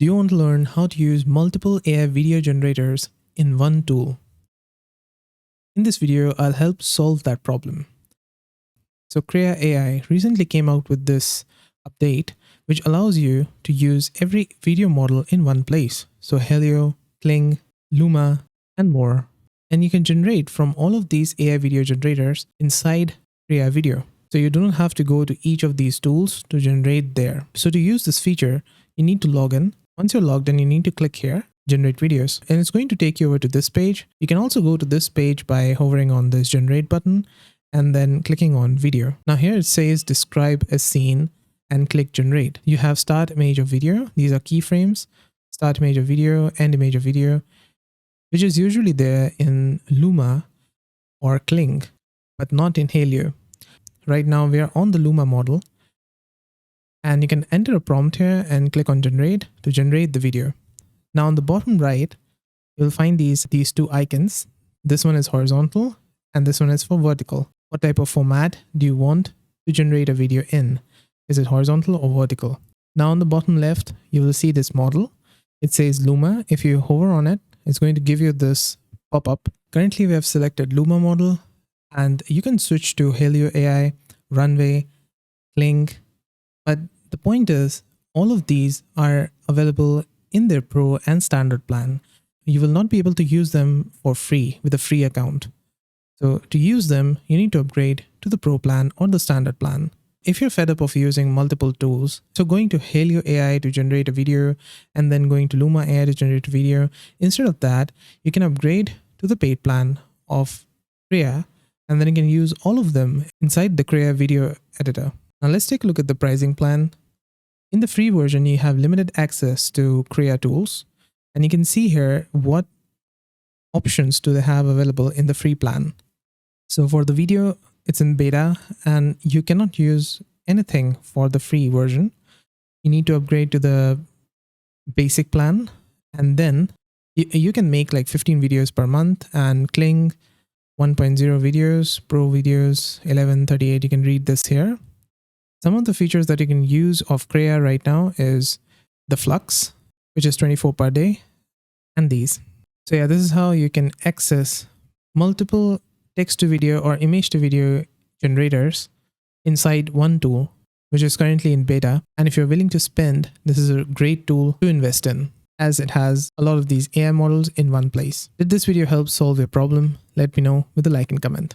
Do you want to learn how to use multiple AI video generators in one tool? In this video, I'll help solve that problem. So Krea AI recently came out with this update, which allows you to use every video model in one place. So hailuo, kling, luma, and more. And you can generate from all of these AI video generators inside Krea Video. So you do not have to go to each of these tools to generate there. So to use this feature, you need to log in. Once you're logged in, you need to click here, generate videos, and it's going to take you over to this page. You can also go to this page by hovering on this generate button and then clicking on video. Now here it says describe a scene and click generate. You have start image of video. These are keyframes, start image of video, end image of video, which is usually there in luma or kling, but not in hailuo. Right now we are on the luma model. And you can enter a prompt here and click on generate to generate the video. Now on the bottom right, you'll find these two icons. This one is horizontal and this one is for vertical. What type of format do you want to generate a video in? Is it horizontal or vertical? Now on the bottom left, you will see this model. It says Luma. If you hover on it, it's going to give you this pop-up. Currently we have selected Luma model and you can switch to Krea AI, Runway, Kling. But the point is, all of these are available in their Pro and Standard plan. You will not be able to use them for free with a free account. So to use them, you need to upgrade to the Pro plan or the Standard plan. If you're fed up of using multiple tools, so going to Krea AI to generate a video and then going to Luma AI to generate a video, instead of that, you can upgrade to the paid plan of Krea and then you can use all of them inside the Krea video editor. Now let's take a look at the pricing plan. In the free version, you have limited access to Krea tools, and you can see here what options do they have available in the free plan. So for the video, it's in beta and you cannot use anything for the free version. You need to upgrade to the basic plan, and then you can make like 15 videos per month, and Kling 1.0 videos, Pro videos 1138. You can read this here. Some of the features that you can use of Krea right now is the flux, which is 24 per day, and these. So yeah, this is how you can access multiple text to video or image to video generators inside one tool, which is currently in beta. And if you're willing to spend, this is a great tool to invest in, as it has a lot of these AI models in one place. Did this video help solve your problem? Let me know with a like and comment.